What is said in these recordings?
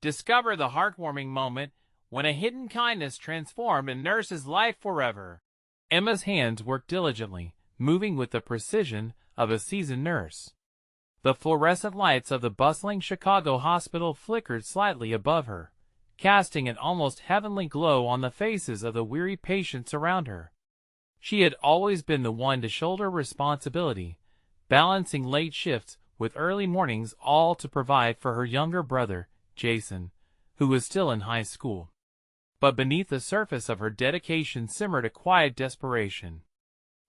Discover the heartwarming moment when a hidden kindness transformed a nurse's life forever. Emma's hands worked diligently, moving with the precision of a seasoned nurse. The fluorescent lights of the bustling Chicago hospital flickered slightly above her, casting an almost heavenly glow on the faces of the weary patients around her. She had always been the one to shoulder responsibility, balancing late shifts with early mornings, all to provide for her younger brother, Jason, who was still in high school. But beneath the surface of her dedication simmered a quiet desperation.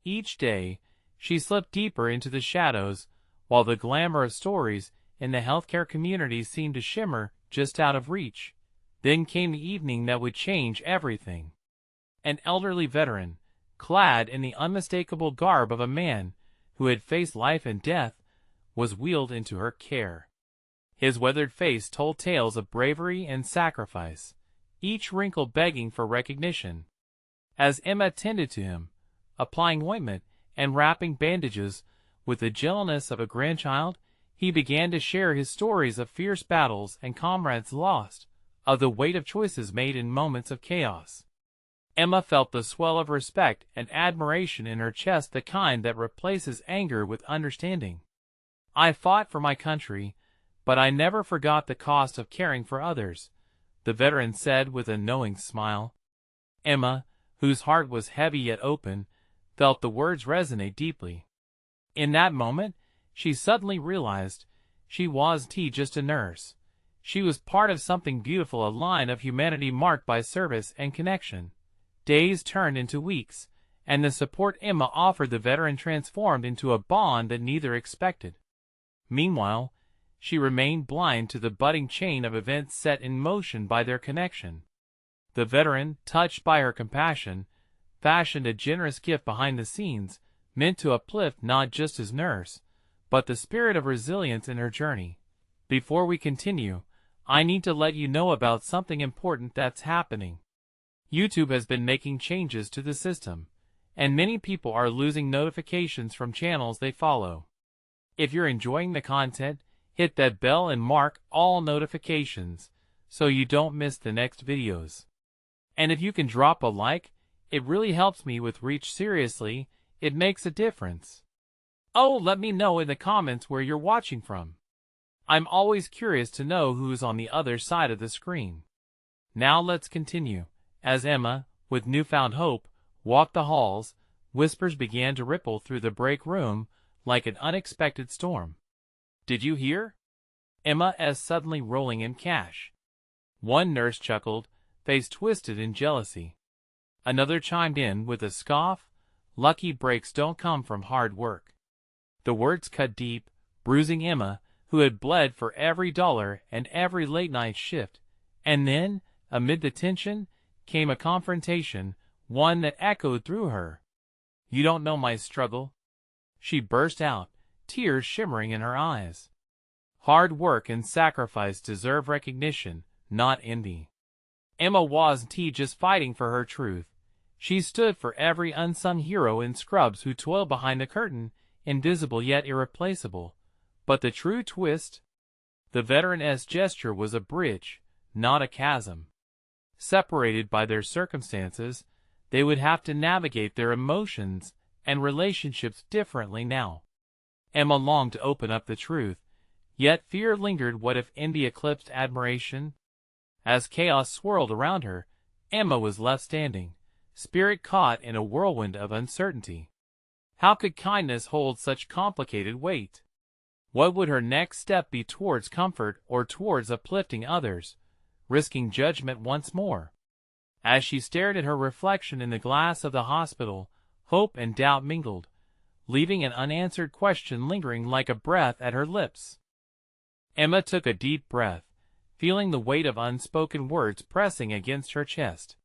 Each day, she slipped deeper into the shadows, while the glamour of stories in the healthcare community seemed to shimmer just out of reach. Then came the evening that would change everything. An elderly veteran, clad in the unmistakable garb of a man who had faced life and death, was wheeled into her care. His weathered face told tales of bravery and sacrifice, each wrinkle begging for recognition. As Emma tended to him, applying ointment and wrapping bandages with the gentleness of a grandchild, he began to share his stories of fierce battles and comrades lost, of the weight of choices made in moments of chaos. Emma felt the swell of respect and admiration in her chest, the kind that replaces anger with understanding. "I fought for my country, but I never forgot the cost of caring for others," the veteran said with a knowing smile. Emma, whose heart was heavy yet open, felt the words resonate deeply. In that moment, she suddenly realized she wasn't just a nurse. She was part of something beautiful, a line of humanity marked by service and connection. Days turned into weeks, and the support Emma offered the veteran transformed into a bond that neither expected. Meanwhile, she remained blind to the budding chain of events set in motion by their connection. The veteran, touched by her compassion, fashioned a generous gift behind the scenes, meant to uplift not just his nurse, but the spirit of resilience in her journey. Before we continue, I need to let you know about something important that's happening. YouTube has been making changes to the system, and many people are losing notifications from channels they follow. If you're enjoying the content, hit that bell and mark all notifications so you don't miss the next videos. And if you can drop a like, it really helps me with reach. Seriously, it makes a difference. Oh, let me know in the comments where you're watching from. I'm always curious to know who's on the other side of the screen. Now let's continue. As Emma, with newfound hope, walked the halls, whispers began to ripple through the break room like an unexpected storm. "Did you hear? Emma is suddenly rolling in cash." One nurse chuckled, face twisted in jealousy. Another chimed in with a scoff, "Lucky breaks don't come from hard work." The words cut deep, bruising Emma, who had bled for every dollar and every late-night shift. And then, amid the tension, came a confrontation, one that echoed through her. "You don't know my struggle," she burst out, tears shimmering in her eyes. "Hard work and sacrifice deserve recognition, not envy." Emma wasn't just fighting for her truth. She stood for every unsung hero in scrubs who toiled behind the curtain, invisible yet irreplaceable. But the true twist? The veteran's gesture was a bridge, not a chasm. Separated by their circumstances, they would have to navigate their emotions and relationships differently now. Emma longed to open up the truth, yet fear lingered. What if envy eclipsed admiration? As chaos swirled around her, Emma was left standing, spirit caught in a whirlwind of uncertainty. How could kindness hold such complicated weight? What would her next step be, towards comfort or towards uplifting others, risking judgment once more? As she stared at her reflection in the glass of the hospital, hope and doubt mingled, leaving an unanswered question lingering like a breath at her lips. Emma took a deep breath, feeling the weight of unspoken words pressing against her chest.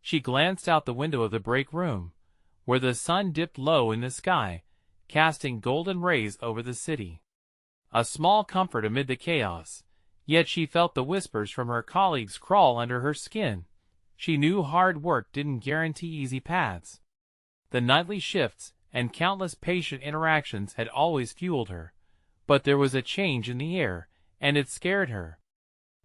She glanced out the window of the break room, where the sun dipped low in the sky, casting golden rays over the city. A small comfort amid the chaos, yet she felt the whispers from her colleagues crawl under her skin. She knew hard work didn't guarantee easy paths. The nightly shifts and countless patient interactions had always fueled her, but there was a change in the air, and it scared her.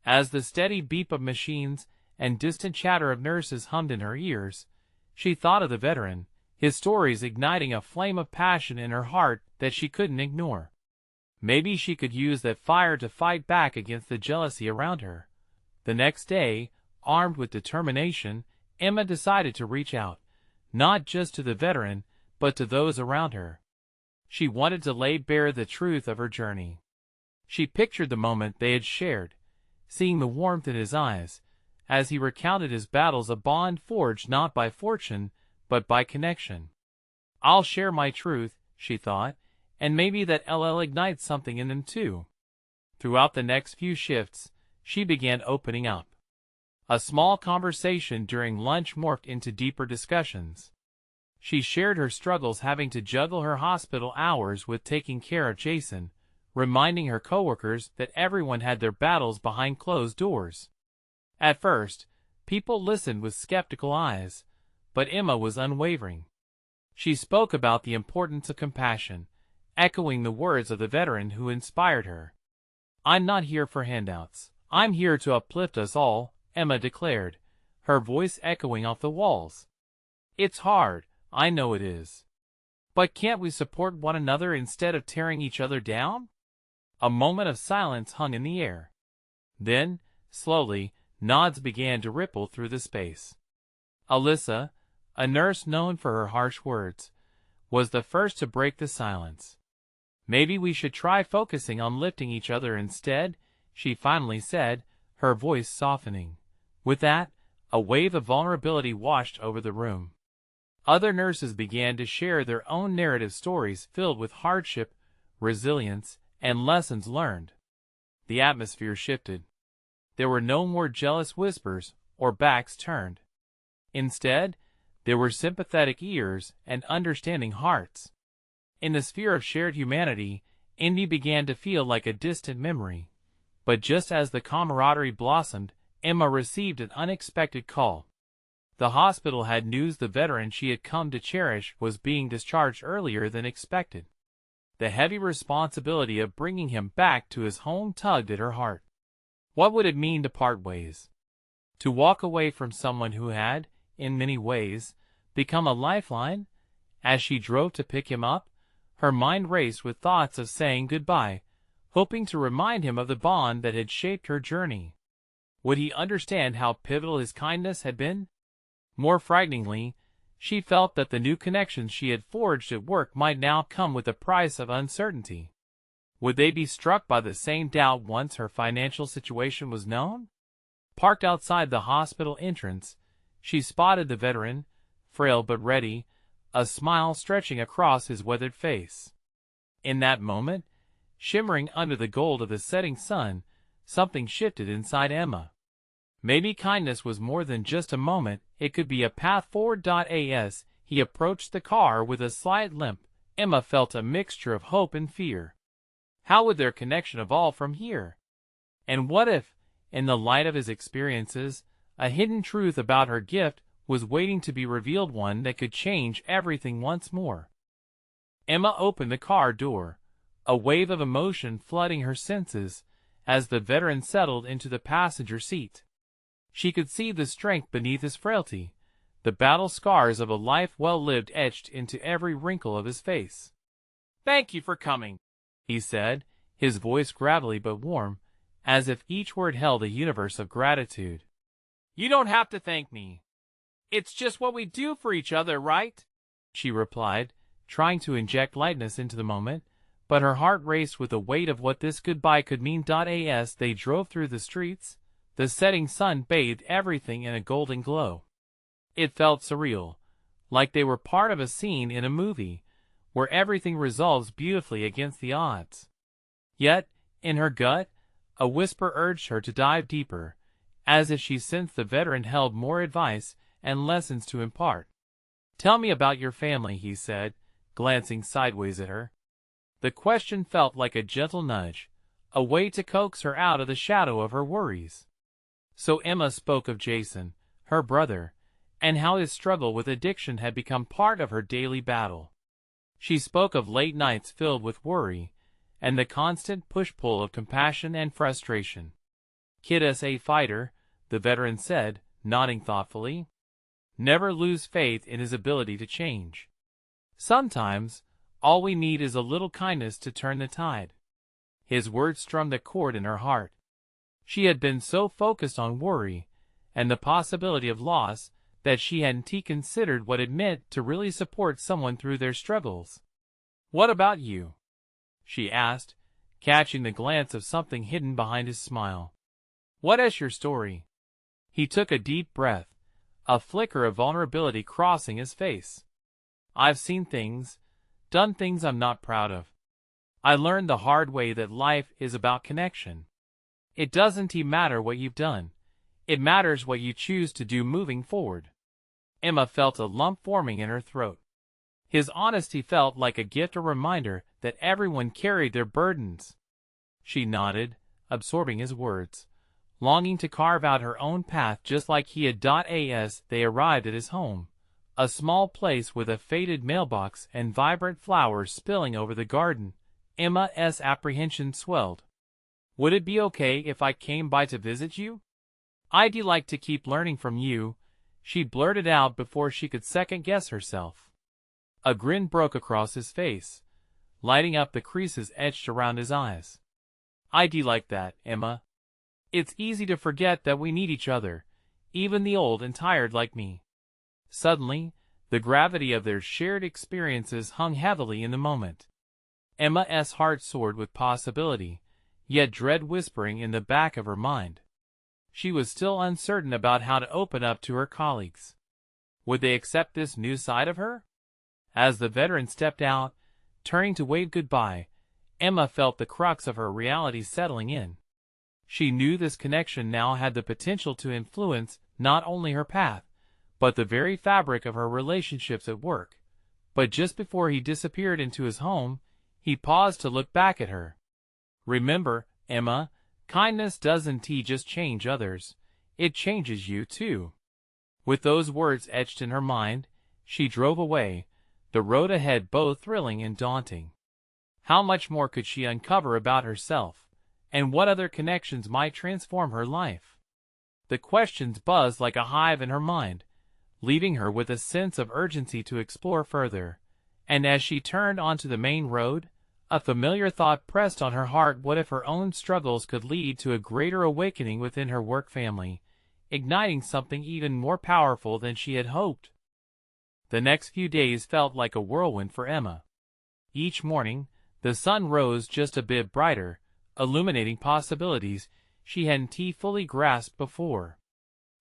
As the steady beep of machines and distant chatter of nurses hummed in her ears, she thought of the veteran, his stories igniting a flame of passion in her heart that she couldn't ignore. Maybe she could use that fire to fight back against the jealousy around her. The next day, armed with determination, Emma decided to reach out, not just to the veteran, but to those around her. She wanted to lay bare the truth of her journey. She pictured the moment they had shared, seeing the warmth in his eyes, as he recounted his battles, a bond forged not by fortune, but by connection. I'll share my truth, she thought, and maybe that'll ignite something in them too. Throughout the next few shifts, she began opening up. A small conversation during lunch morphed into deeper discussions. She shared her struggles having to juggle her hospital hours with taking care of Jason, reminding her coworkers that everyone had their battles behind closed doors. At first, people listened with skeptical eyes, but Emma was unwavering. She spoke about the importance of compassion, echoing the words of the veteran who inspired her. "I'm not here for handouts. I'm here to uplift us all," Emma declared, her voice echoing off the walls. "It's hard, I know it is. But can't we support one another instead of tearing each other down?" A moment of silence hung in the air. Then, slowly, nods began to ripple through the space. Alyssa, a nurse known for her harsh words, was the first to break the silence. "Maybe we should try focusing on lifting each other instead," she finally said, her voice softening. With that, a wave of vulnerability washed over the room. Other nurses began to share their own narrative stories filled with hardship, resilience, and lessons learned. The atmosphere shifted. There were no more jealous whispers or backs turned. Instead, there were sympathetic ears and understanding hearts. In the sphere of shared humanity, Indy began to feel like a distant memory. But just as the camaraderie blossomed, Emma received an unexpected call. The hospital had news the veteran she had come to cherish was being discharged earlier than expected. The heavy responsibility of bringing him back to his home tugged at her heart. What would it mean to part ways? To walk away from someone who had, in many ways, become a lifeline? As she drove to pick him up, her mind raced with thoughts of saying goodbye, hoping to remind him of the bond that had shaped her journey. Would he understand how pivotal his kindness had been? More frighteningly, she felt that the new connections she had forged at work might now come with the price of uncertainty. Would they be struck by the same doubt once her financial situation was known? Parked outside the hospital entrance, she spotted the veteran, frail but ready, a smile stretching across his weathered face. In that moment, shimmering under the gold of the setting sun, something shifted inside Emma. Maybe kindness was more than just a moment, it could be a path forward. As he approached the car with a slight limp, Emma felt a mixture of hope and fear. How would their connection evolve from here? And what if, in the light of his experiences, a hidden truth about her gift was waiting to be revealed, one that could change everything once more? Emma opened the car door, a wave of emotion flooding her senses as the veteran settled into the passenger seat. She could see the strength beneath his frailty, the battle scars of a life well lived etched into every wrinkle of his face. "Thank you for coming," he said, his voice gravelly but warm, as if each word held a universe of gratitude. "You don't have to thank me. It's just what we do for each other, right?" she replied, trying to inject lightness into the moment, but her heart raced with the weight of what this goodbye could mean. As they drove through the streets, the setting sun bathed everything in a golden glow. It felt surreal, like they were part of a scene in a movie, where everything resolves beautifully against the odds. Yet, in her gut, a whisper urged her to dive deeper, as if she sensed the veteran held more advice and lessons to impart. "Tell me about your family," he said, glancing sideways at her. The question felt like a gentle nudge, a way to coax her out of the shadow of her worries. So Emma spoke of Jason, her brother, and how his struggle with addiction had become part of her daily battle. She spoke of late nights filled with worry, and the constant push-pull of compassion and frustration. Kid is a fighter, the veteran said, nodding thoughtfully. Never lose faith in his ability to change. Sometimes, all we need is a little kindness to turn the tide. His words strummed a chord in her heart. She had been so focused on worry and the possibility of loss that she hadn't considered what it meant to really support someone through their struggles. "What about you?" she asked, catching the glance of something hidden behind his smile. "What is your story?" He took a deep breath, a flicker of vulnerability crossing his face. "I've seen things, done things I'm not proud of. I learned the hard way that life is about connection. It doesn't matter what you've done. It matters what you choose to do moving forward." Emma felt a lump forming in her throat. His honesty felt like a gift, a reminder that everyone carried their burdens. She nodded, absorbing his words, longing to carve out her own path just like he had. As they arrived at his home, a small place with a faded mailbox and vibrant flowers spilling over the garden, Emma's apprehension swelled. "Would it be okay if I came by to visit you? I'd like to keep learning from you," she blurted out before she could second-guess herself. A grin broke across his face, lighting up the creases etched around his eyes. "I'd like that, Emma. It's easy to forget that we need each other, even the old and tired like me." Suddenly, the gravity of their shared experiences hung heavily in the moment. Emma's heart soared with possibility, yet dread whispering in the back of her mind. She was still uncertain about how to open up to her colleagues. Would they accept this new side of her? As the veteran stepped out, turning to wave goodbye, Emma felt the crux of her reality settling in. She knew this connection now had the potential to influence not only her path, but the very fabric of her relationships at work. But just before he disappeared into his home, he paused to look back at her. "Remember, Emma, kindness doesn't just change others, it changes you too." With those words etched in her mind, she drove away, the road ahead both thrilling and daunting. How much more could she uncover about herself, and what other connections might transform her life? The questions buzzed like a hive in her mind, leaving her with a sense of urgency to explore further. And as she turned onto the main road, a familiar thought pressed on her heart. What if her own struggles could lead to a greater awakening within her work family, igniting something even more powerful than she had hoped? The next few days felt like a whirlwind for Emma. Each morning, the sun rose just a bit brighter, illuminating possibilities she hadn't fully grasped before.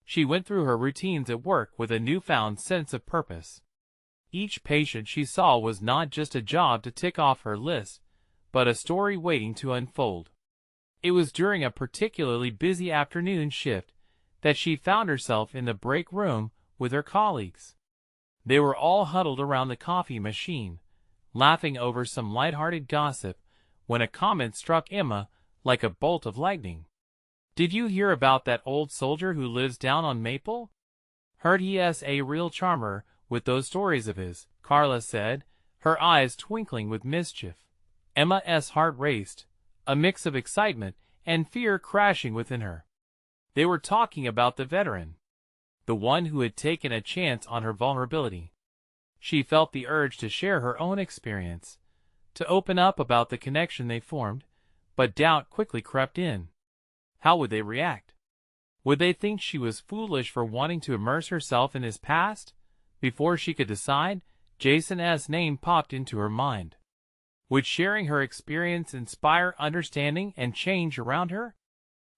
She went through her routines at work with a newfound sense of purpose. Each patient she saw was not just a job to tick off her list, but a story waiting to unfold. It was during a particularly busy afternoon shift that she found herself in the break room with her colleagues. They were all huddled around the coffee machine, laughing over some light-hearted gossip, when a comment struck Emma like a bolt of lightning. "Did you hear about that old soldier who lives down on Maple? Heard he's a real charmer with those stories of his," Carla said, her eyes twinkling with mischief. Emma's heart raced, a mix of excitement and fear crashing within her. They were talking about the veteran, the one who had taken a chance on her vulnerability. She felt the urge to share her own experience, to open up about the connection they formed, but doubt quickly crept in. How would they react? Would they think she was foolish for wanting to immerse herself in his past? Before she could decide, Jason's name popped into her mind. Would sharing her experience inspire understanding and change around her?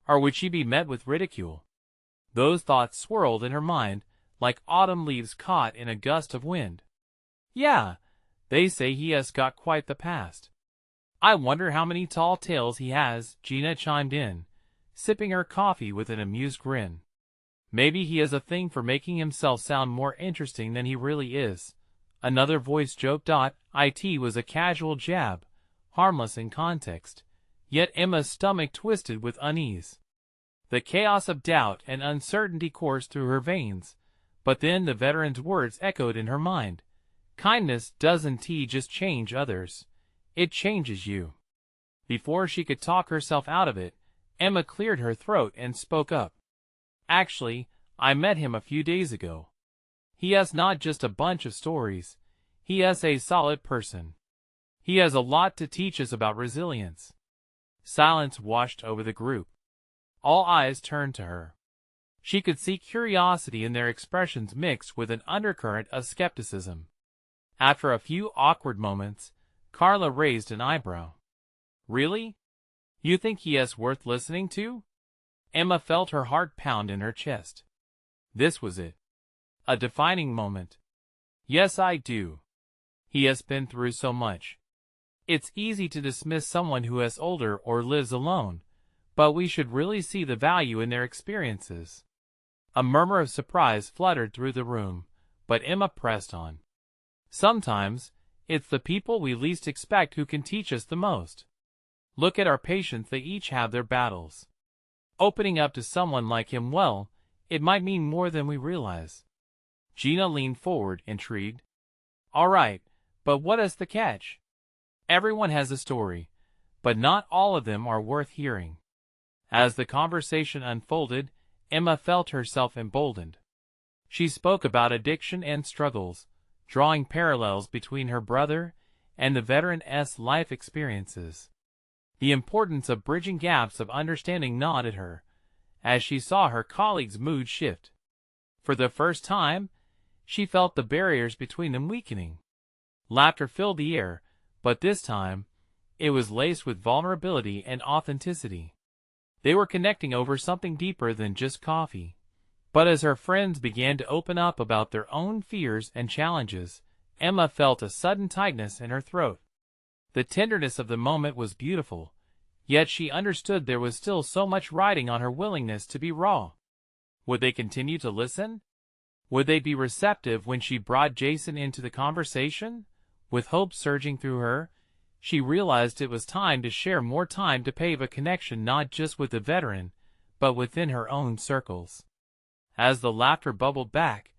Or would she be met with ridicule? Those thoughts swirled in her mind like autumn leaves caught in a gust of wind. "Yeah, they say he has got quite the past. I wonder how many tall tales he has," Gina chimed in, sipping her coffee with an amused grin. "Maybe he has a thing for making himself sound more interesting than he really is," another voice joked. It was a casual jab, harmless in context, yet Emma's stomach twisted with unease. The chaos of doubt and uncertainty coursed through her veins, but then the veteran's words echoed in her mind. "Kindness doesn't just change others, it changes you." Before she could talk herself out of it, Emma cleared her throat and spoke up. Actually, I met him a few days ago. He has not just a bunch of stories. He is a solid person. He has a lot to teach us about resilience. Silence washed over the group. All eyes turned to her. She could see curiosity in their expressions mixed with an undercurrent of skepticism. After a few awkward moments, Carla raised an eyebrow. Really? You think he is worth listening to? Emma felt her heart pound in her chest. This was it. A defining moment. Yes, I do. He has been through so much. It's easy to dismiss someone who is older or lives alone, but we should really see the value in their experiences. A murmur of surprise fluttered through the room, but Emma pressed on. Sometimes, it's the people we least expect who can teach us the most. Look at our patients, they each have their battles. Opening up to someone like him, well, it might mean more than we realize. Gina leaned forward, intrigued. All right, but what is the catch? Everyone has a story, but not all of them are worth hearing. As the conversation unfolded, Emma felt herself emboldened. She spoke about addiction and struggles, drawing parallels between her brother and the veteran's life experiences. The importance of bridging gaps of understanding gnawed at her, as she saw her colleagues' mood shift. For the first time, she felt the barriers between them weakening. Laughter filled the air, but this time, it was laced with vulnerability and authenticity. They were connecting over something deeper than just coffee. But as her friends began to open up about their own fears and challenges, Emma felt a sudden tightness in her throat. The tenderness of the moment was beautiful, yet she understood there was still so much riding on her willingness to be raw. Would they continue to listen? Would they be receptive when she brought Jason into the conversation? With hope surging through her, she realized it was time to share more time to pave a connection not just with the veteran, but within her own circles. As the laughter bubbled back,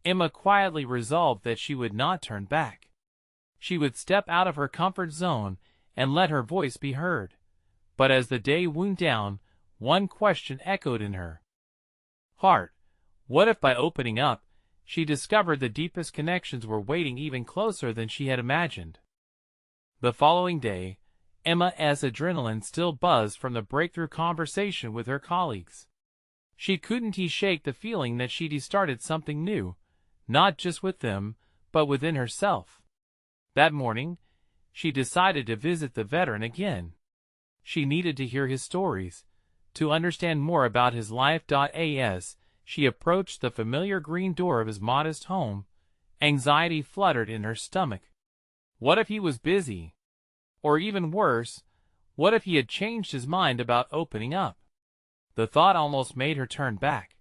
Emma quietly resolved that she would not turn back. She would step out of her comfort zone and let her voice be heard. But as the day wound down, one question echoed in her heart. What if by opening up, she discovered the deepest connections were waiting even closer than she had imagined? The following day, Emma's adrenaline still buzzed from the breakthrough conversation with her colleagues. She couldn't shake the feeling that she'd started something new, not just with them, but within herself. That morning, she decided to visit the veteran again. She needed to hear his stories, to understand more about his life. As she approached the familiar green door of his modest home, anxiety fluttered in her stomach. What if he was busy? Or even worse, what if he had changed his mind about opening up? The thought almost made her turn back,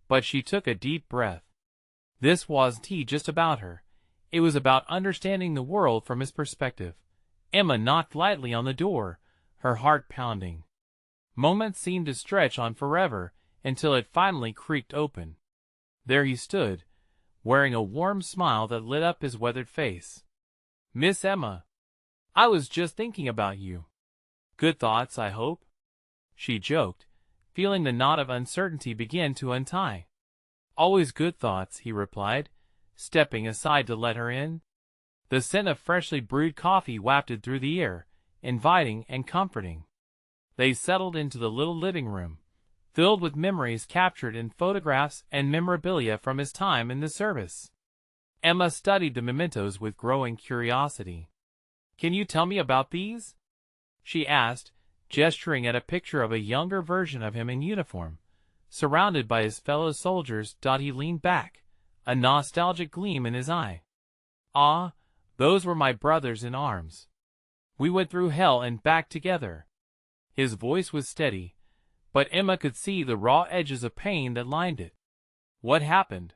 but she took a deep breath. This wasn't just about her. It was about understanding the world from his perspective. Emma knocked lightly on the door, her heart pounding. Moments seemed to stretch on forever until it finally creaked open. There he stood, wearing a warm smile that lit up his weathered face. Miss Emma, I was just thinking about you. Good thoughts, I hope? She joked, feeling the knot of uncertainty begin to untie. Always good thoughts, he replied, stepping aside to let her in. The scent of freshly brewed coffee wafted through the air, inviting and comforting. They settled into the little living room, filled with memories captured in photographs and memorabilia from his time in the service. Emma studied the mementos with growing curiosity. Can you tell me about these? She asked, gesturing at a picture of a younger version of him in uniform, surrounded by his fellow soldiers. He leaned back, a nostalgic gleam in his eye. Ah, those were my brothers in arms. We went through hell and back together. His voice was steady, but Emma could see the raw edges of pain that lined it. What happened?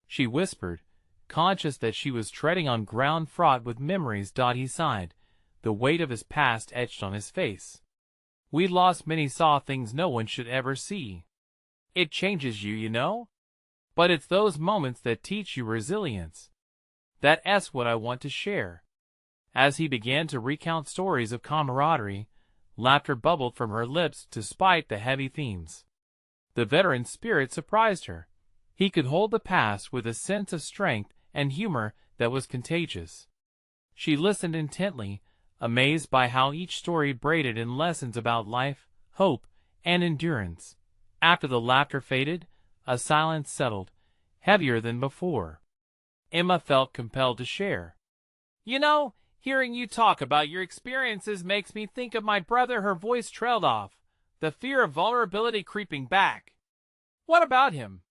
She whispered, conscious that she was treading on ground fraught with memories. He sighed, the weight of his past etched on his face. We lost many, saw things no one should ever see. It changes you, you know? But it's those moments that teach you resilience. That's what I want to share. As he began to recount stories of camaraderie, Laughter bubbled from her lips despite the heavy themes. The veteran's spirit surprised her. He could hold the past with a sense of strength and humor that was contagious. She listened intently, amazed by how each story braided in lessons about life, hope, and endurance. After the laughter faded, a silence settled, heavier than before. Emma felt compelled to share. "You know, hearing you talk about your experiences makes me think of my brother." Her voice trailed off, the fear of vulnerability creeping back. "What about him?"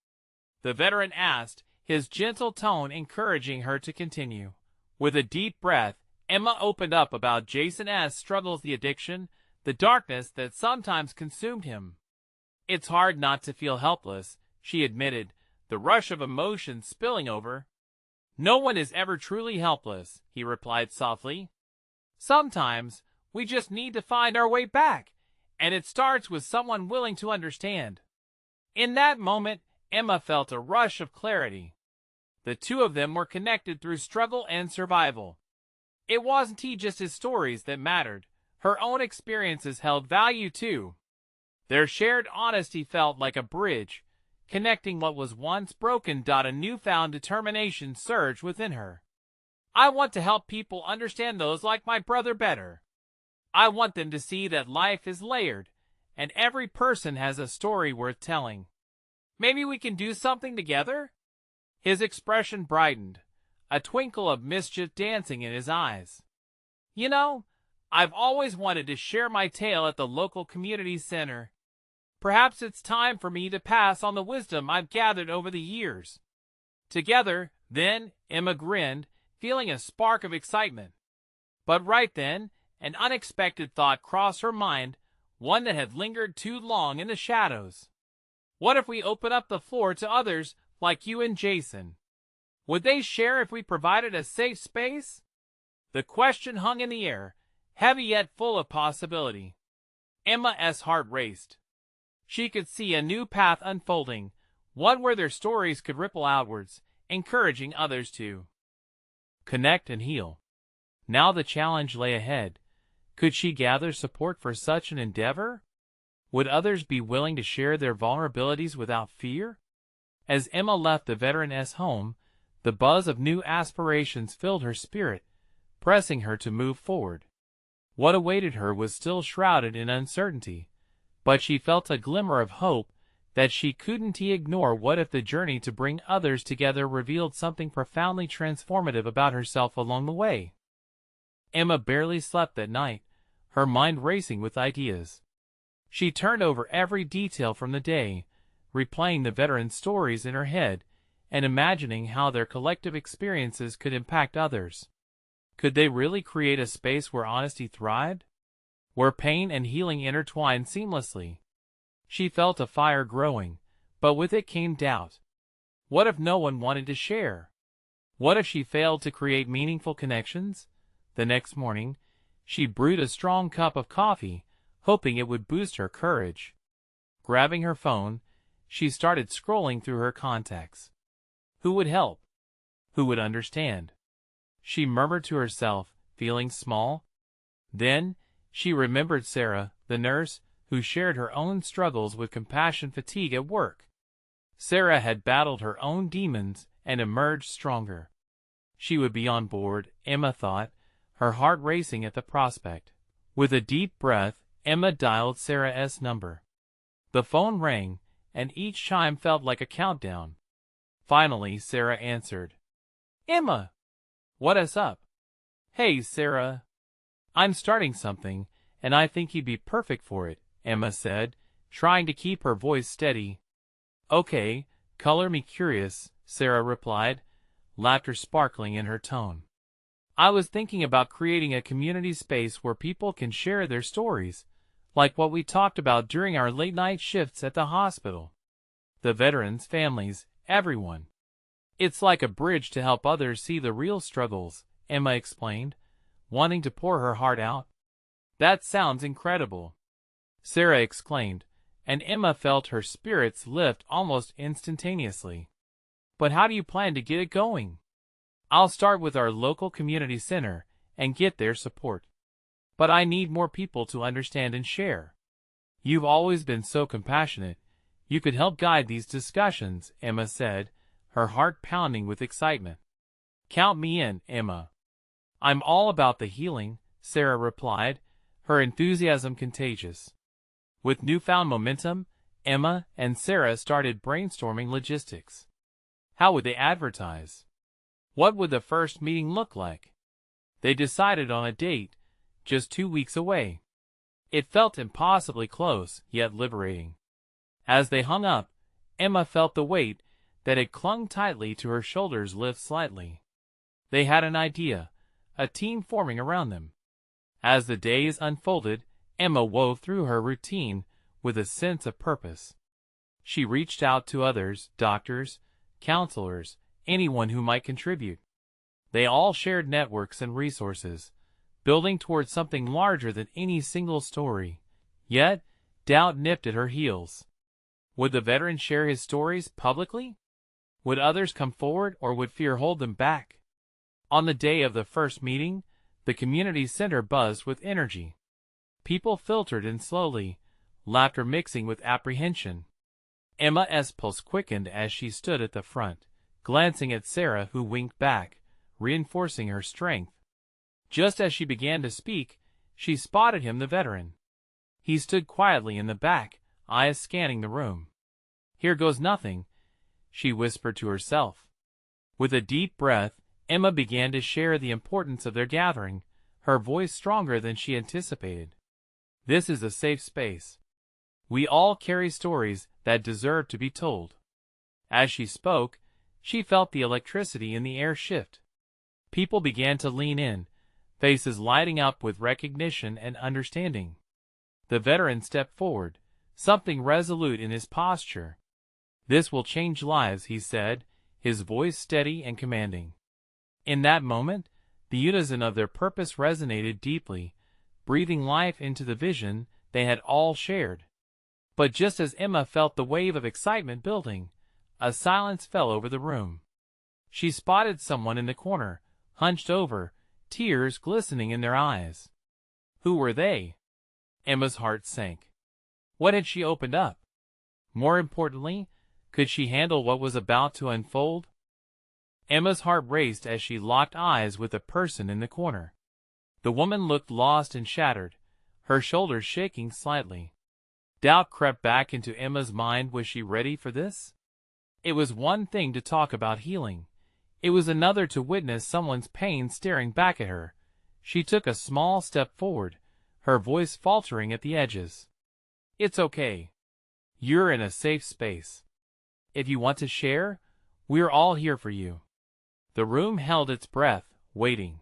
the veteran asked, his gentle tone encouraging her to continue. With a deep breath, Emma opened up about Jason's struggles, the addiction, the darkness that sometimes consumed him. "It's hard not to feel helpless," she admitted, the rush of emotion spilling over. "No one is ever truly helpless," he replied softly. "Sometimes we just need to find our way back, and it starts with someone willing to understand." In that moment, Emma felt a rush of clarity. The two of them were connected through struggle and survival. It wasn't just his stories that mattered. Her own experiences held value too. Their shared honesty felt like a bridge, connecting what was once broken. A newfound determination surged within her. "I want to help people understand those like my brother better. I want them to see that life is layered, and every person has a story worth telling. Maybe we can do something together?" His expression brightened, a twinkle of mischief dancing in his eyes. "You know, I've always wanted to share my tale at the local community center. Perhaps it's time for me to pass on the wisdom I've gathered over the years." "Together, then," Emma grinned, feeling a spark of excitement. But right then, an unexpected thought crossed her mind, one that had lingered too long in the shadows. "What if we open up the floor to others like you and Jason? Would they share if we provided a safe space?" The question hung in the air, heavy yet full of possibility. Emma's heart raced. She could see a new path unfolding, one where their stories could ripple outwards, encouraging others to connect and heal. Now the challenge lay ahead. Could she gather support for such an endeavor? Would others be willing to share their vulnerabilities without fear? As Emma left the veteran's home, the buzz of new aspirations filled her spirit, pressing her to move forward. What awaited her was still shrouded in uncertainty, but she felt a glimmer of hope that she couldn't ignore. What if the journey to bring others together revealed something profoundly transformative about herself along the way? Emma barely slept that night, her mind racing with ideas. She turned over every detail from the day, replaying the veteran's stories in her head and imagining how their collective experiences could impact others. Could they really create a space where honesty thrived? Where pain and healing intertwined seamlessly? She felt a fire growing, but with it came doubt. What if no one wanted to share? What if she failed to create meaningful connections? The next morning, she brewed a strong cup of coffee, hoping it would boost her courage. Grabbing her phone, she started scrolling through her contacts. Who would help? Who would understand? She murmured to herself, feeling small. Then, she remembered Sarah, the nurse, who shared her own struggles with compassion fatigue at work. Sarah had battled her own demons and emerged stronger. She would be on board, Emma thought, her heart racing at the prospect. With a deep breath, Emma dialed Sarah's number. The phone rang, and each chime felt like a countdown. Finally, Sarah answered. "Emma! What's up?" "Hey, Sarah. I'm starting something, and I think you'd be perfect for it," Emma said, trying to keep her voice steady. "Okay, color me curious," Sarah replied, laughter sparkling in her tone. "I was thinking about creating a community space where people can share their stories, like what we talked about during our late-night shifts at the hospital. The veterans, families, everyone. It's like a bridge to help others see the real struggles," Emma explained, wanting to pour her heart out. "That sounds incredible," Sarah exclaimed, and Emma felt her spirits lift almost instantaneously. "But how do you plan to get it going?" "I'll start with our local community center and get their support. But I need more people to understand and share. You've always been so compassionate. You could help guide these discussions, Emma said, her heart pounding with excitement. Count me in, Emma. I'm all about the healing, Sarah replied, her enthusiasm contagious. With newfound momentum, Emma and Sarah started brainstorming logistics. How would they advertise? What would the first meeting look like? They decided on a date, just 2 weeks away. It felt impossibly close, yet liberating. As they hung up, Emma felt the weight that had clung tightly to her shoulders lift slightly. They had an idea, a team forming around them. As the days unfolded, Emma wove through her routine with a sense of purpose. She reached out to others, doctors, counselors, anyone who might contribute. They all shared networks and resources, building towards something larger than any single story. Yet, doubt nipped at her heels. Would the veteran share his stories publicly? Would others come forward, or would fear hold them back? On the day of the first meeting, the community center buzzed with energy. People filtered in slowly, laughter mixing with apprehension. Emma's pulse quickened as she stood at the front, glancing at Sarah, who winked back, reinforcing her strength. Just as she began to speak, she spotted him, the veteran. He stood quietly in the back, eyes scanning the room. "Here goes nothing," she whispered to herself. With a deep breath, Emma began to share the importance of their gathering, her voice stronger than she anticipated. "This is a safe space. We all carry stories that deserve to be told." As she spoke, she felt the electricity in the air shift. People began to lean in, faces lighting up with recognition and understanding. The veteran stepped forward, something resolute in his posture. "This will change lives," he said, his voice steady and commanding. In that moment, the unison of their purpose resonated deeply, breathing life into the vision they had all shared. But just as Emma felt the wave of excitement building, a silence fell over the room. She spotted someone in the corner, hunched over, tears glistening in their eyes. Who were they? Emma's heart sank. What had she opened up? More importantly, could she handle what was about to unfold? Emma's heart raced as she locked eyes with the person in the corner. The woman looked lost and shattered, her shoulders shaking slightly. Doubt crept back into Emma's mind. Was she ready for this? It was one thing to talk about healing. It was another to witness someone's pain staring back at her. She took a small step forward, her voice faltering at the edges. "It's okay. You're in a safe space. If you want to share, we're all here for you." The room held its breath, waiting.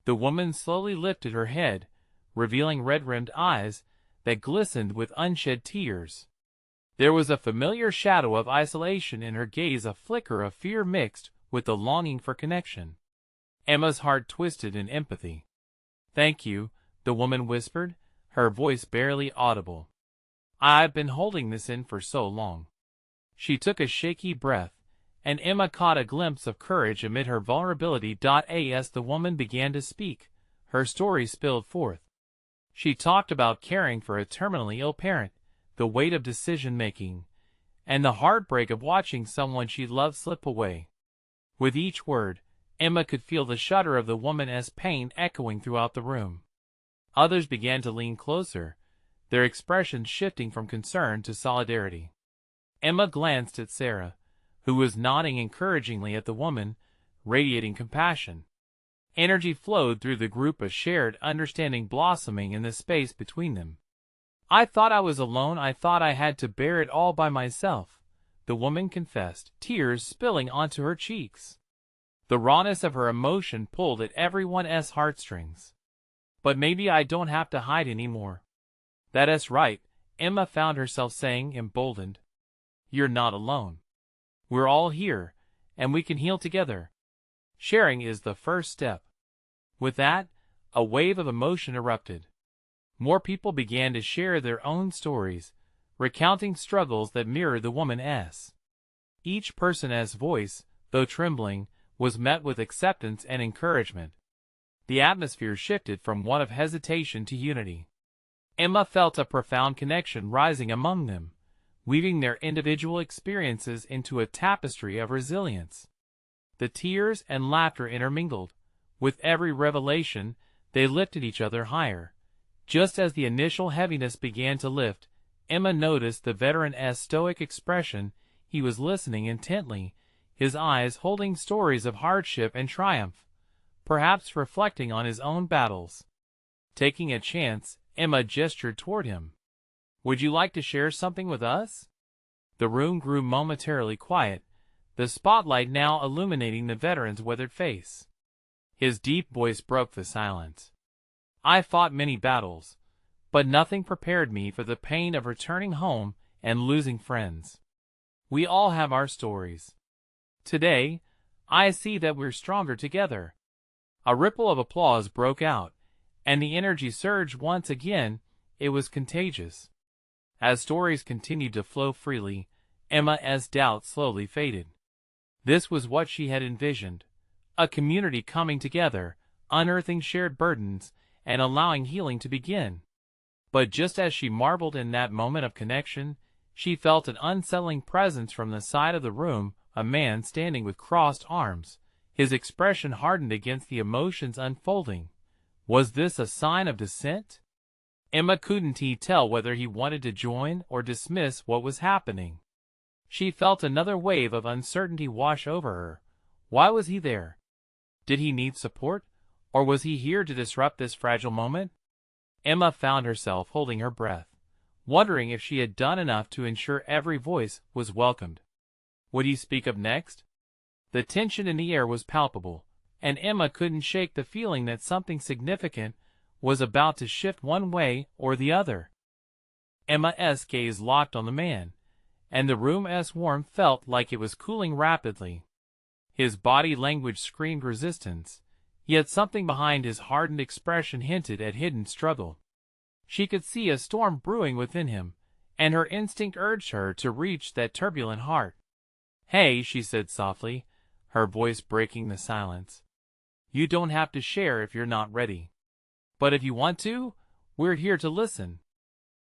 The woman slowly lifted her head, revealing red-rimmed eyes that glistened with unshed tears. There was a familiar shadow of isolation in her gaze, a flicker of fear mixed with the longing for connection. Emma's heart twisted in empathy. "Thank you," the woman whispered, her voice barely audible. "I've been holding this in for so long." She took a shaky breath, and Emma caught a glimpse of courage amid her vulnerability. As the woman began to speak, her story spilled forth. She talked about caring for a terminally ill parent, the weight of decision-making, and the heartbreak of watching someone she loved slip away. With each word, Emma could feel the shudder of the woman's pain echoing throughout the room. Others began to lean closer, their expressions shifting from concern to solidarity. Emma glanced at Sarah, who was nodding encouragingly at the woman, radiating compassion. Energy flowed through the group, a shared understanding blossoming in the space between them. "I thought I was alone. I thought I had to bear it all by myself," the woman confessed, tears spilling onto her cheeks. The rawness of her emotion pulled at everyone's heartstrings. "But maybe I don't have to hide anymore." "That's right," Emma found herself saying, emboldened. "You're not alone. We're all here, and we can heal together. Sharing is the first step." With that, a wave of emotion erupted. More people began to share their own stories, recounting struggles that mirrored the woman's. Each person's voice, though trembling, was met with acceptance and encouragement. The atmosphere shifted from one of hesitation to unity. Emma felt a profound connection rising among them, weaving their individual experiences into a tapestry of resilience. The tears and laughter intermingled. With every revelation, they lifted each other higher. Just as the initial heaviness began to lift, Emma noticed the veteran's stoic expression. He was listening intently, his eyes holding stories of hardship and triumph, perhaps reflecting on his own battles. Taking a chance, Emma gestured toward him. "Would you like to share something with us?" The room grew momentarily quiet, the spotlight now illuminating the veteran's weathered face. His deep voice broke the silence. "I fought many battles, but nothing prepared me for the pain of returning home and losing friends. We all have our stories. Today, I see that we're stronger together." A ripple of applause broke out, and the energy surged once again. It was contagious. As stories continued to flow freely, Emma's doubt slowly faded. This was what she had envisioned, a community coming together, unearthing shared burdens, and allowing healing to begin. But just as she marveled in that moment of connection, she felt an unsettling presence from the side of the room, a man standing with crossed arms, his expression hardened against the emotions unfolding. Was this a sign of dissent? Emma couldn't tell whether he wanted to join or dismiss what was happening. She felt another wave of uncertainty wash over her. Why was he there? Did he need support, or was he here to disrupt this fragile moment? Emma found herself holding her breath, wondering if she had done enough to ensure every voice was welcomed. Would he speak up next? The tension in the air was palpable, and Emma couldn't shake the feeling that something significant was about to shift one way or the other. Emma's gaze locked on the man, and the room's warmth felt like it was cooling rapidly. His body language screamed resistance, yet something behind his hardened expression hinted at hidden struggle. She could see a storm brewing within him, and her instinct urged her to reach that turbulent heart. "Hey," she said softly, her voice breaking the silence. "You don't have to share if you're not ready. But if you want to, we're here to listen."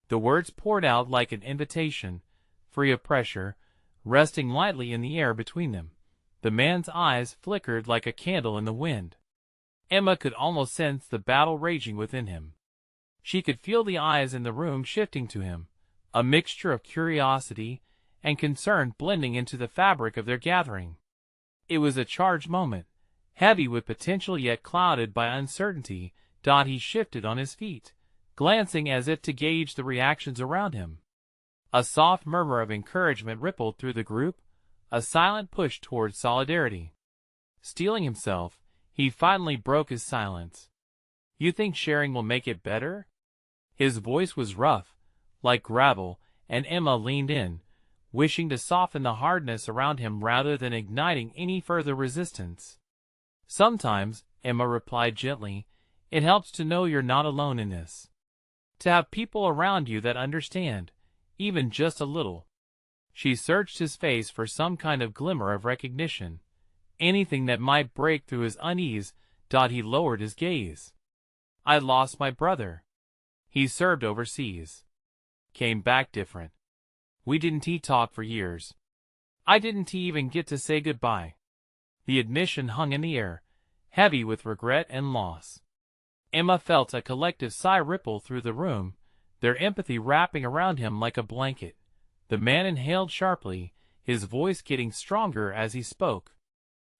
The words poured out like an invitation, free of pressure, resting lightly in the air between them. The man's eyes flickered like a candle in the wind. Emma could almost sense the battle raging within him. She could feel the eyes in the room shifting to him, a mixture of curiosity and concern blending into the fabric of their gathering. It was a charged moment, heavy with potential yet clouded by uncertainty. He shifted on his feet, glancing as if to gauge the reactions around him. A soft murmur of encouragement rippled through the group, a silent push toward solidarity. Steeling himself, he finally broke his silence. "You think sharing will make it better?" His voice was rough, like gravel, and Emma leaned in, wishing to soften the hardness around him rather than igniting any further resistance. "Sometimes," Emma replied gently, "it helps to know you're not alone in this. To have people around you that understand, even just a little." She searched his face for some kind of glimmer of recognition, anything that might break through his unease. He lowered his gaze. "I lost my brother. He served overseas. Came back different. We didn't talk for years. I didn't even get to say goodbye." The admission hung in the air, heavy with regret and loss. Emma felt a collective sigh ripple through the room, their empathy wrapping around him like a blanket. The man inhaled sharply, his voice getting stronger as he spoke.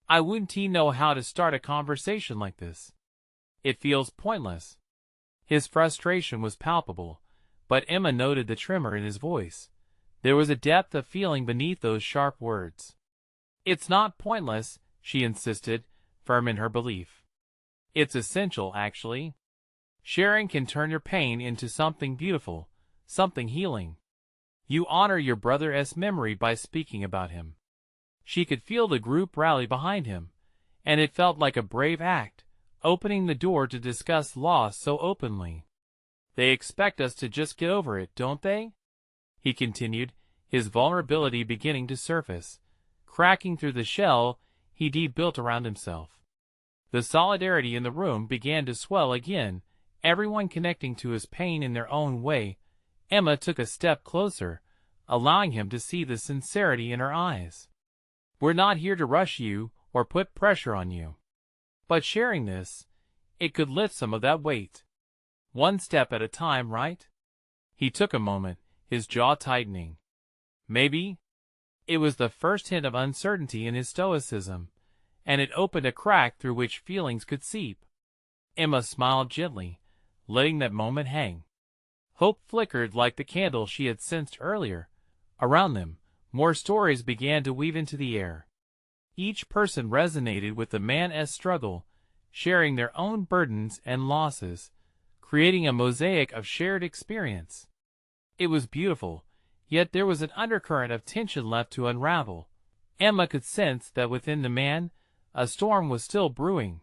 "I wouldn't know how to start a conversation like this. It feels pointless." His frustration was palpable, but Emma noted the tremor in his voice. There was a depth of feeling beneath those sharp words. "It's not pointless," she insisted, firm in her belief. "It's essential, actually. Sharing can turn your pain into something beautiful, something healing. You honor your brother's memory by speaking about him." She could feel the group rally behind him, and it felt like a brave act, opening the door to discuss loss so openly. "They expect us to just get over it, don't they?" he continued, his vulnerability beginning to surface, cracking through the shell he'd built around himself. The solidarity in the room began to swell again, everyone connecting to his pain in their own way. Emma took a step closer, allowing him to see the sincerity in her eyes. "We're not here to rush you or put pressure on you. But sharing this, it could lift some of that weight. One step at a time, right?" He took a moment, his jaw tightening. Maybe. It was the first hint of uncertainty in his stoicism, and it opened a crack through which feelings could seep. Emma smiled gently, letting that moment hang. Hope flickered like the candle she had sensed earlier. Around them, more stories began to weave into the air. Each person resonated with the man's struggle, sharing their own burdens and losses, creating a mosaic of shared experience. It was beautiful, yet there was an undercurrent of tension left to unravel. Emma could sense that within the man, a storm was still brewing.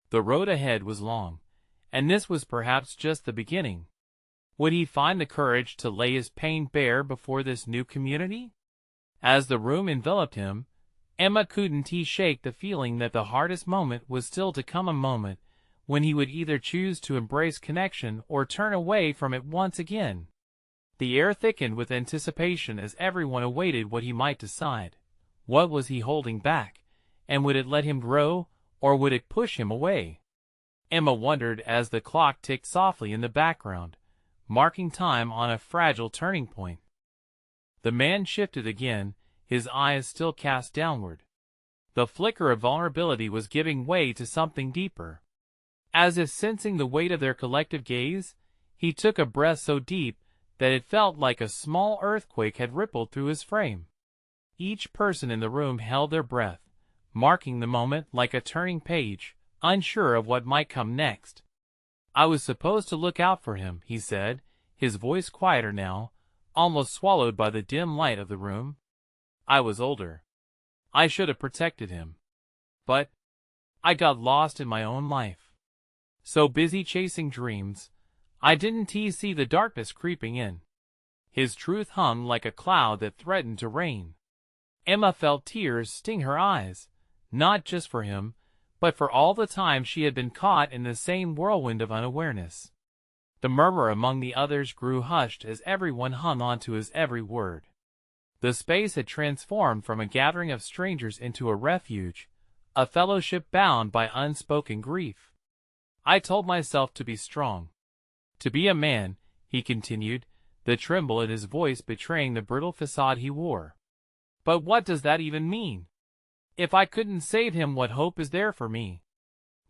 The road ahead was long, and this was perhaps just the beginning. Would he find the courage to lay his pain bare before this new community? As the room enveloped him, Emma couldn't shake the feeling that the hardest moment was still to come, a moment when he would either choose to embrace connection or turn away from it once again. The air thickened with anticipation as everyone awaited what he might decide. What was he holding back, and would it let him grow, or would it push him away? Emma wondered as the clock ticked softly in the background, marking time on a fragile turning point. The man shifted again, his eyes still cast downward. The flicker of vulnerability was giving way to something deeper. As if sensing the weight of their collective gaze, he took a breath so deep that it felt like a small earthquake had rippled through his frame. Each person in the room held their breath, marking the moment like a turning page, unsure of what might come next. "I was supposed to look out for him," he said, his voice quieter now, almost swallowed by the dim light of the room. "I was older. I should have protected him. But I got lost in my own life. So busy chasing dreams, I didn't see the darkness creeping in." His truth hung like a cloud that threatened to rain. Emma felt tears sting her eyes, not just for him, but for all the time she had been caught in the same whirlwind of unawareness. The murmur among the others grew hushed as everyone hung on to his every word. The space had transformed from a gathering of strangers into a refuge, a fellowship bound by unspoken grief. "I told myself to be strong, to be a man," he continued, the tremble in his voice betraying the brittle facade he wore. "But what does that even mean? If I couldn't save him, what hope is there for me?"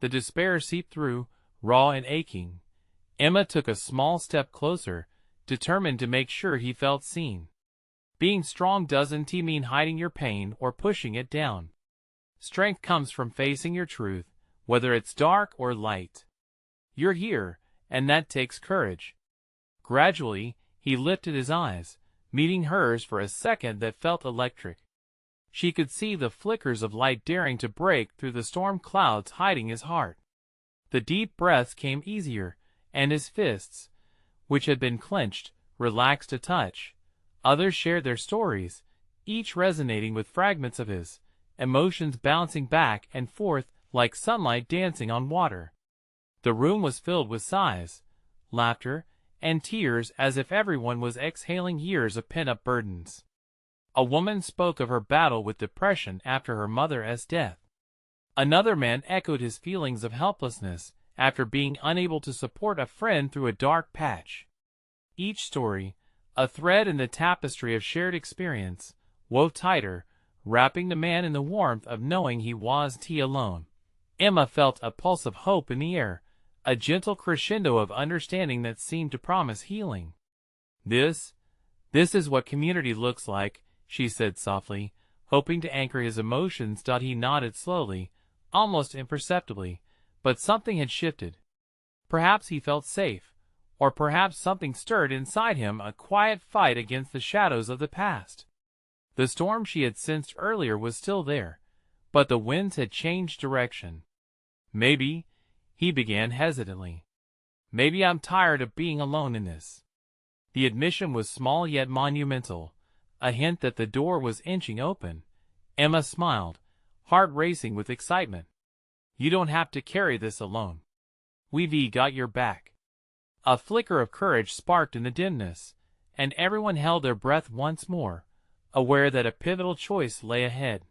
The despair seeped through, raw and aching. Emma took a small step closer, determined to make sure he felt seen. "Being strong doesn't mean hiding your pain or pushing it down. Strength comes from facing your truth, whether it's dark or light. You're here, and that takes courage." Gradually, he lifted his eyes, meeting hers for a second that felt electric. She could see the flickers of light daring to break through the storm clouds hiding his heart. The deep breaths came easier, and his fists, which had been clenched, relaxed a touch. Others shared their stories, each resonating with fragments of his, emotions bouncing back and forth like sunlight dancing on water. The room was filled with sighs, laughter, and tears as if everyone was exhaling years of pent-up burdens. A woman spoke of her battle with depression after her mother's death. Another man echoed his feelings of helplessness after being unable to support a friend through a dark patch. Each story, a thread in the tapestry of shared experience, wove tighter, wrapping the man in the warmth of knowing he wasn't alone. Emma felt a pulse of hope in the air, a gentle crescendo of understanding that seemed to promise healing. This is what community looks like," she said softly, hoping to anchor his emotions. He nodded slowly, almost imperceptibly, but something had shifted. Perhaps he felt safe, or perhaps something stirred inside him, a quiet fight against the shadows of the past. The storm she had sensed earlier was still there, but the winds had changed direction. "Maybe," he began hesitantly, "maybe I'm tired of being alone in this." The admission was small yet monumental, a hint that the door was inching open. Emma smiled, heart racing with excitement. You don't have to carry this alone. We've got your back. A flicker of courage sparked in the dimness, and everyone held their breath once more, aware that a pivotal choice lay ahead.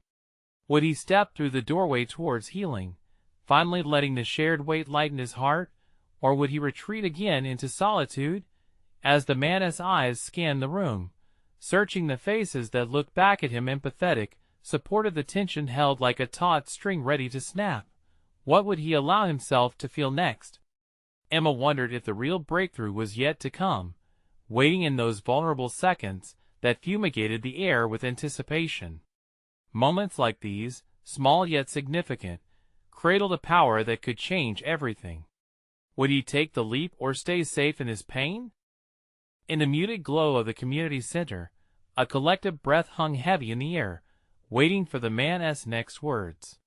Would he step through the doorway towards healing, finally letting the shared weight lighten his heart, or would he retreat again into solitude? As the man's eyes scanned the room, searching the faces that looked back at him empathetic, supported the tension held like a taut string ready to snap. What would he allow himself to feel next? Emma wondered if the real breakthrough was yet to come, waiting in those vulnerable seconds that fumigated the air with anticipation. Moments like these, small yet significant, cradled a power that could change everything. Would he take the leap or stay safe in his pain? In the muted glow of the community center, a collective breath hung heavy in the air, waiting for the man's next words.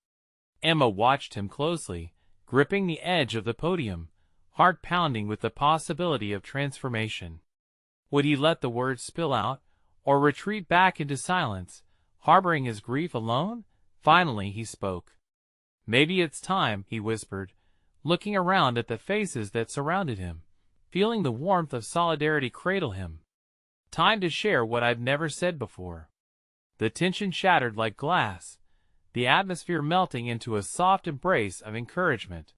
Emma watched him closely, gripping the edge of the podium, heart pounding with the possibility of transformation. Would he let the words spill out, or retreat back into silence, harboring his grief alone? Finally he spoke. "Maybe it's time," he whispered, looking around at the faces that surrounded him, feeling the warmth of solidarity cradle him. "Time to share what I've never said before." The tension shattered like glass, the atmosphere melting into a soft embrace of encouragement.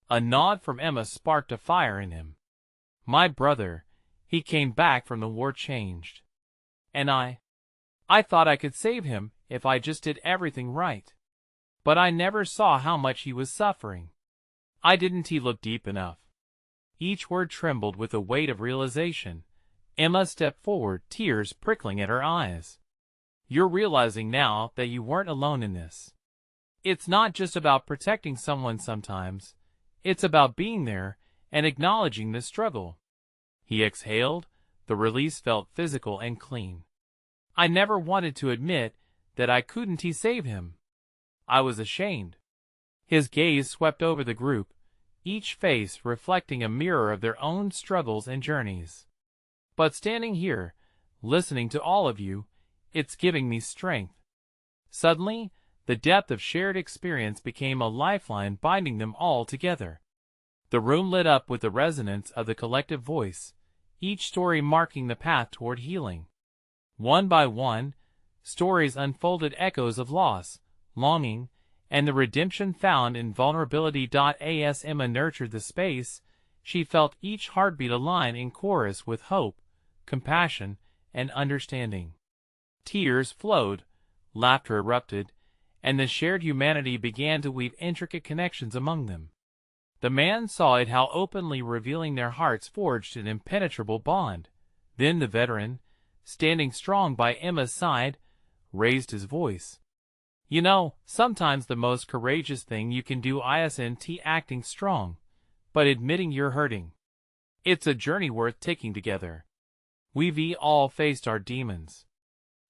A nod from Emma sparked a fire in him. "My brother, he came back from the war changed. And I thought I could save him if I just did everything right. But I never saw how much he was suffering. Didn't he look deep enough?" Each word trembled with the weight of realization. Emma stepped forward, tears prickling at her eyes. "You're realizing now that you weren't alone in this. It's not just about protecting someone sometimes. It's about being there and acknowledging the struggle." He exhaled. The release felt physical and clean. "I never wanted to admit that I couldn't save him. I was ashamed." His gaze swept over the group, each face reflecting a mirror of their own struggles and journeys. "But standing here, listening to all of you, it's giving me strength." Suddenly, the depth of shared experience became a lifeline binding them all together. The room lit up with the resonance of the collective voice, each story marking the path toward healing. One by one, stories unfolded, echoes of loss, longing, and the redemption found in vulnerability. As Emma nurtured the space, she felt each heartbeat align in chorus with hope, compassion, and understanding. Tears flowed, laughter erupted, and the shared humanity began to weave intricate connections among them. The man saw it, how openly revealing their hearts forged an impenetrable bond. Then the veteran, standing strong by Emma's side, raised his voice. "You know, sometimes the most courageous thing you can do isn't acting strong, but admitting you're hurting. It's a journey worth taking together. We've all faced our demons.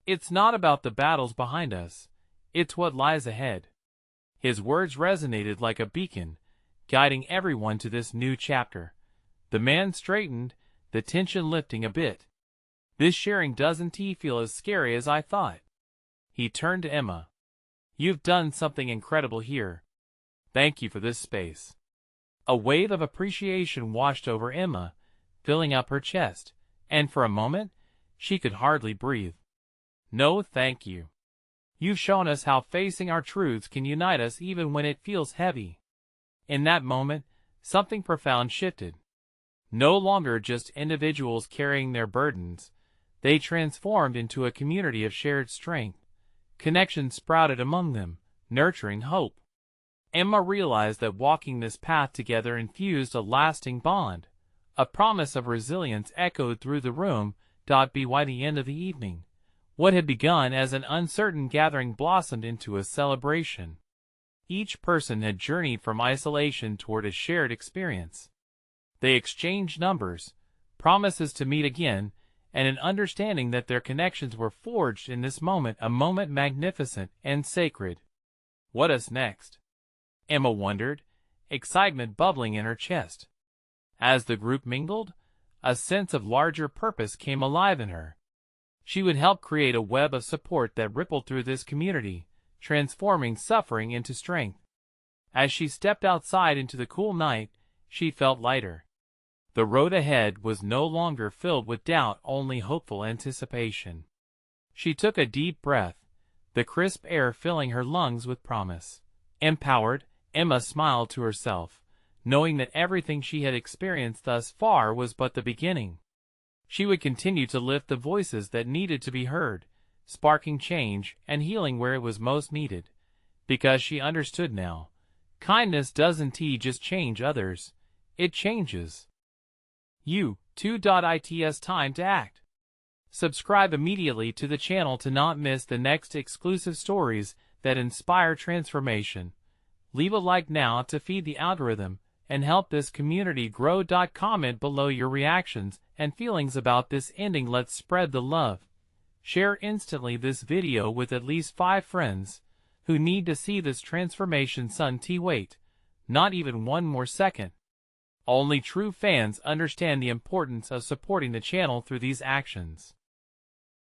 It's not about the battles behind us, it's what lies ahead." His words resonated like a beacon, guiding everyone to this new chapter. The man straightened, the tension lifting a bit. "This sharing doesn't feel as scary as I thought." He turned to Emma. "You've done something incredible here. Thank you for this space." A wave of appreciation washed over Emma, filling up her chest, and for a moment, she could hardly breathe. "No, thank you. You've shown us how facing our truths can unite us even when it feels heavy." In that moment, something profound shifted. No longer just individuals carrying their burdens, they transformed into a community of shared strength. Connections sprouted among them, nurturing hope. Emma realized that walking this path together infused a lasting bond. A promise of resilience echoed through the room. By the end of the evening, what had begun as an uncertain gathering blossomed into a celebration. Each person had journeyed from isolation toward a shared experience. They exchanged numbers, promises to meet again, and an understanding that their connections were forged in this moment, a moment magnificent and sacred. What is next? Emma wondered, excitement bubbling in her chest. As the group mingled, a sense of larger purpose came alive in her. She would help create a web of support that rippled through this community, transforming suffering into strength. As she stepped outside into the cool night, she felt lighter. The road ahead was no longer filled with doubt, only hopeful anticipation. She took a deep breath, the crisp air filling her lungs with promise. Empowered, Emma smiled to herself, knowing that everything she had experienced thus far was but the beginning. She would continue to lift the voices that needed to be heard, sparking change and healing where it was most needed, because she understood now. Kindness doesn't just change others, it changes you. 2.It's time to act. Subscribe immediately to the channel to not miss the next exclusive stories that inspire transformation. Leave a like now to feed the algorithm and help this community grow. Comment below your reactions and feelings about this ending. Let's spread the love. Share instantly this video with at least 5 friends who need to see this transformation. Wait, not even one more second. Only true fans understand the importance of supporting the channel through these actions.